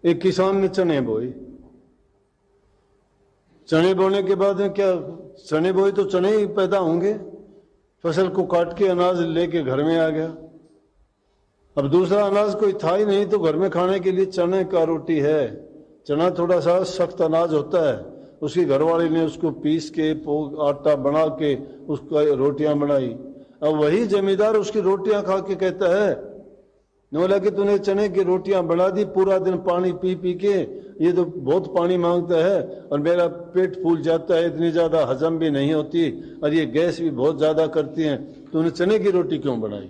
एक किसान ने चने बोए, चने बोने के बाद में क्या, चने बोए तो चने ही पैदा होंगे। फसल को काट के अनाज लेके घर में आ गया। अब दूसरा अनाज कोई था ही नहीं, तो घर में खाने के लिए चने का रोटी है। चना थोड़ा सा सख्त अनाज होता है, उसकी घरवाली ने उसको पीस के आटा बना के उसका रोटियां बनाई। अब वही जमींदार उसकी रोटियां खा के कहता है, बोला कि तूने चने की रोटियां बना दी, पूरा दिन पानी पी पी के, ये तो बहुत पानी मांगता है और मेरा पेट फूल जाता है, इतनी ज्यादा हजम भी नहीं होती और ये गैस भी बहुत ज्यादा करती है, तूने चने की रोटी क्यों बनाई?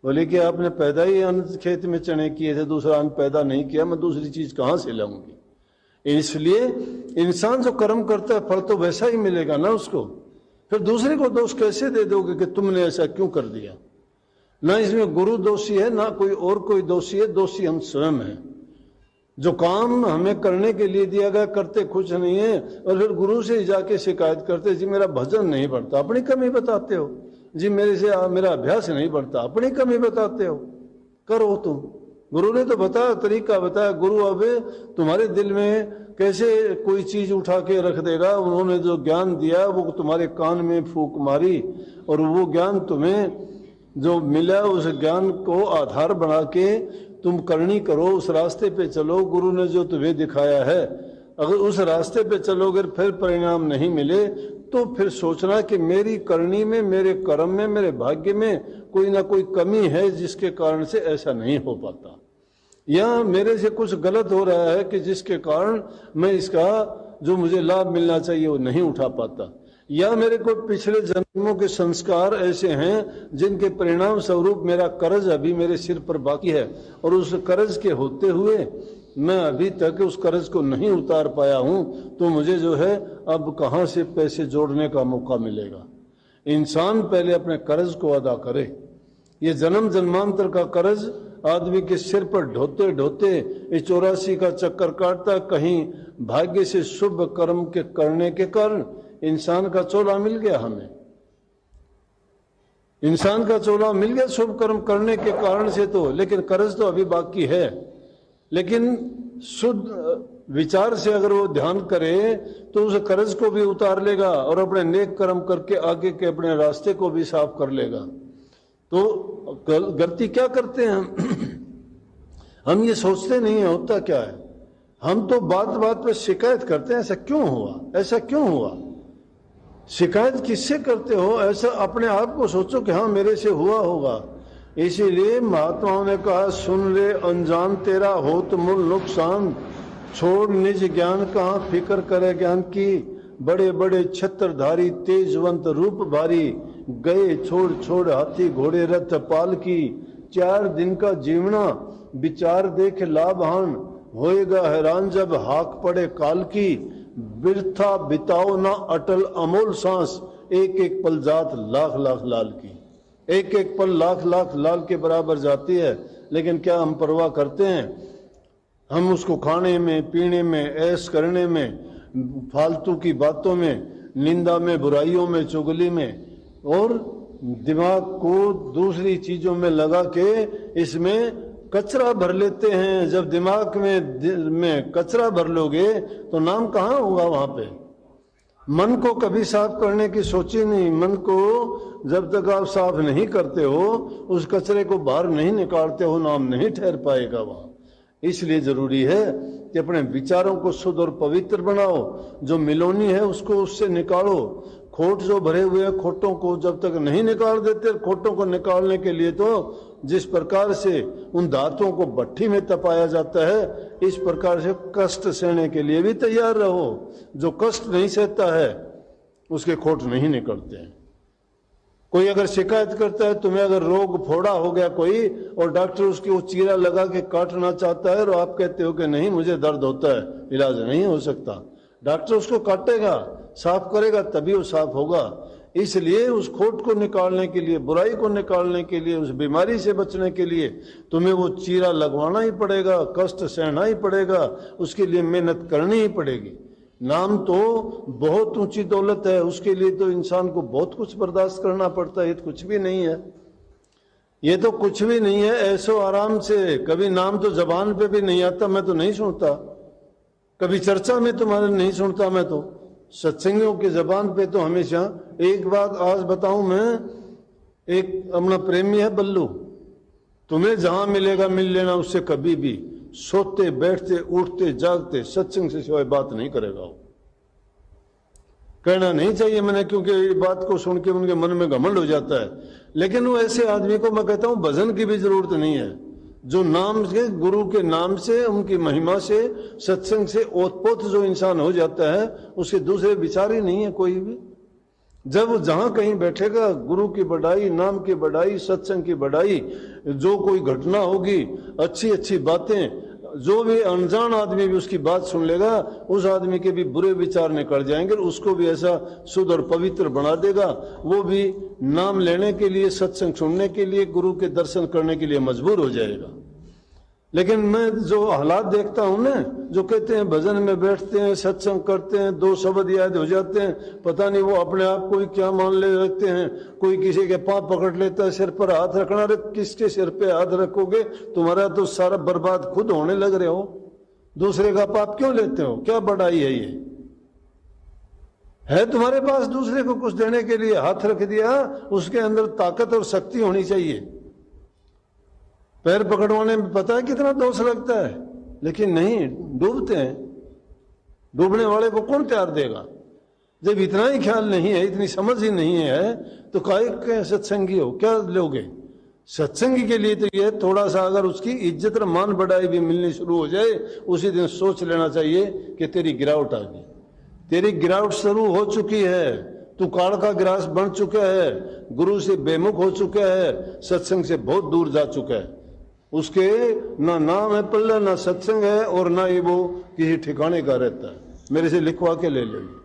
बोले कि आपने पैदा ही अन्न खेत में चने किए थे, दूसरा अन्न पैदा नहीं किया, मैं दूसरी चीज कहां से लाऊंगी? इसलिए इंसान जो कर्म करता है फल तो वैसा ही मिलेगा ना उसको। फिर दूसरे को दोष कैसे दे दोगे कि तुमने ऐसा क्यों कर दिया? ना इसमें गुरु दोषी है, ना कोई और कोई दोषी है, दोषी हम स्वयं हैं। जो काम हमें करने के लिए दिया गया करते कुछ नहीं है, और फिर गुरु से जाके शिकायत करते, जी मेरा भजन नहीं बढ़ता, अपनी कमी बताते हो। जी मेरे से मेरा अभ्यास नहीं बढ़ता, अपनी कमी बताते हो। करो तुम, गुरु ने तो बताया, तरीका बताया। गुरु अब तुम्हारे दिल में कैसे कोई चीज उठा के रख देगा। उन्होंने जो ज्ञान दिया वो तुम्हारे कान में फूंक मारी, और वो ज्ञान तुम्हें जो मिला उस ज्ञान को आधार बना के तुम करनी करो, उस रास्ते पे चलो गुरु ने जो तुम्हें दिखाया है। अगर उस रास्ते पे चलोगे फिर परिणाम नहीं मिले तो फिर सोचना कि मेरी करनी में, मेरे कर्म में, मेरे भाग्य में कोई ना कोई कमी है जिसके कारण से ऐसा नहीं हो पाता, या मेरे से कुछ गलत हो रहा है कि जिसके कारण मैं इसका जो मुझे लाभ मिलना चाहिए वो नहीं उठा पाता, या मेरे को पिछले जन्मों के संस्कार ऐसे हैं जिनके परिणाम स्वरूप मेरा कर्ज अभी मेरे सिर पर बाकी है, और उस कर्ज के होते हुए मैं अभी तक उस कर्ज को नहीं उतार पाया हूं, तो मुझे जो है अब कहां से पैसे जोड़ने का मौका मिलेगा। इंसान पहले अपने कर्ज को अदा करे। ये जन्म जन्मांतर का कर्ज आदमी के सिर पर ढोते ढोते ये 84 का चक्कर काटता। कहीं भाग्य से शुभ कर्म के करने के कारण इंसान का चोला मिल गया, हमें इंसान का चोला मिल गया शुभ कर्म करने के कारण से, तो लेकिन कर्ज तो अभी बाकी है। लेकिन शुद्ध विचार से अगर वो ध्यान करे तो उस कर्ज को भी उतार लेगा और अपने नेक कर्म करके आगे के अपने रास्ते को भी साफ कर लेगा। तो गलती क्या करते हैं हम ये सोचते नहीं है होता क्या है। हम तो बात बात पे शिकायत करते हैं, ऐसा क्यों हुआ, ऐसा क्यों हुआ। शिकायत किससे करते हो? ऐसा अपने आप को सोचो कि हाँ मेरे से हुआ होगा। इसीलिए महात्माओं ने कहा, सुन ले अनजान तेरा होत मूल नुकसान, छोड़ निज ज्ञान कहाँ फिक्र करे ज्ञान की। बड़े बड़े छत्रधारी तेजवंत रूप भारी, गए छोड़ छोड़ हाथी घोड़े रथ पाल की। 4 दिन का जीवना विचार देख लाभहान, होएगा हैरान जब हाक पड़े काल की। बिरथा बिताओ ना अटल अमोल सांस, एक एक पल जात लाख लाख लाल की। एक एक पल लाख लाख लाल के बराबर जाती है, लेकिन क्या हम परवाह करते हैं? हम उसको खाने में, पीने में, ऐश करने में, फालतू की बातों में, निंदा में, बुराइयों में, चुगली में, और दिमाग को दूसरी चीजों में लगा के इसमें कचरा भर लेते हैं। जब दिमाग में कचरा भर लोगे तो नाम कहाँ होगा वहां पे। मन को कभी साफ करने की सोची नहीं। मन को जब तक आप साफ नहीं करते हो, उस कचरे को बाहर नहीं निकालते हो, नाम नहीं ठहर पाएगा वहां। इसलिए जरूरी है कि अपने विचारों को शुद्ध और पवित्र बनाओ। जो मिलोनी है उसको उससे निकालो। खोट जो भरे हुए हैं, खोटों को जब तक नहीं निकाल देते, खोटों को निकालने के लिए तो जिस प्रकार से उन धातुओं को भट्ठी में तपाया जाता है, इस प्रकार से कष्ट सहने के लिए भी तैयार रहो। जो कष्ट नहीं सहता है उसके खोट नहीं निकलते हैं। कोई अगर शिकायत करता है, तुम्हें अगर रोग फोड़ा हो गया कोई और डॉक्टर उसकी वो चीरा लगा के काटना चाहता है, और आप कहते हो कि नहीं मुझे दर्द होता है, इलाज नहीं हो सकता, डॉक्टर उसको काटेगा, साफ करेगा, तभी वो साफ होगा। इसलिए उस खोट को निकालने के लिए, बुराई को निकालने के लिए, उस बीमारी से बचने के लिए तुम्हें वो चीरा लगवाना ही पड़ेगा, कष्ट सहना ही पड़ेगा, उसके लिए मेहनत करनी ही पड़ेगी। नाम तो बहुत ऊंची दौलत है, उसके लिए तो इंसान को बहुत कुछ बर्दाश्त करना पड़ता है, ये तो कुछ भी नहीं है। ये तो कुछ भी नहीं है, ऐसो आराम से, कभी नाम तो जबान पे भी नहीं आता, मैं तो नहीं सुनता, कभी चर्चा में तुम्हारे नहीं सुनता, मैं तो सत्संगियों की जबान पे तो हमेशा। एक बात आज बताऊं मैं, एक अपना प्रेमी है बल्लू, तुम्हें जहां मिलेगा मिल लेना उससे, कभी भी सोते बैठते उठते जागते सत्संग से सिवाय बात नहीं करेगा वो। कहना नहीं चाहिए मैंने, क्योंकि ये बात को सुन के उनके मन में घमंड हो जाता है, लेकिन वो ऐसे आदमी को मैं कहता हूं भजन की भी जरूरत नहीं है, जो नाम से, गुरु के नाम से, उनकी महिमा से, सत्संग से ओतपोत जो इंसान हो जाता है, उसके दूसरे विचार ही नहीं है कोई भी। जब जहां कहीं बैठेगा, गुरु की बढ़ाई, नाम की बढ़ाई, सत्संग की बढ़ाई, जो कोई घटना होगी, अच्छी अच्छी बातें, जो भी अनजान आदमी भी उसकी बात सुन लेगा, उस आदमी के भी बुरे विचार निकल जाएंगे, उसको भी ऐसा शुद्ध और पवित्र बना देगा, वो भी नाम लेने के लिए, सत्संग सुनने के लिए, गुरु के दर्शन करने के लिए मजबूर हो जाएगा। लेकिन मैं जो हालात देखता हूं ना, जो कहते हैं भजन में बैठते हैं, सत्संग करते हैं, 2 शब्द याद हो जाते हैं, पता नहीं वो अपने आप को ही क्या मान ले रखते हैं। कोई किसी के पाँव पकड़ लेता है, सिर पर हाथ रखना, रे किसके सिर पे हाथ रखोगे, तुम्हारा तो सारा बर्बाद खुद होने लग रहे हो, दूसरे का पाप क्यों लेते हो, क्या बढ़ाई है ये? है तुम्हारे पास दूसरे को कुछ देने के लिए, हाथ रख दिया, उसके अंदर ताकत और शक्ति होनी चाहिए। पैर पकड़वाने में पता है कितना दोष लगता है, लेकिन नहीं, डूबते हैं। डूबने वाले को कौन तैयार देगा? जब इतना ही ख्याल नहीं है, इतनी समझ ही नहीं है, तो काहे के सत्संगी हो, क्या लोगे? सत्संगी के लिए तो ये थोड़ा सा अगर उसकी इज्जत और मान बढ़ाई भी मिलनी शुरू हो जाए, उसी दिन सोच लेना चाहिए कि तेरी गिरावट आ गई, तेरी गिरावट शुरू हो चुकी है, तू काल का ग्रास बन चुका है, गुरु से बेमुख हो चुका है, सत्संग से बहुत दूर जा चुका है। उसके ना नाम है पल्ला, ना सत्संग है, और ना ही वो किसी ठिकाने का रहता है। मेरे से लिखवा के ले लेंगे।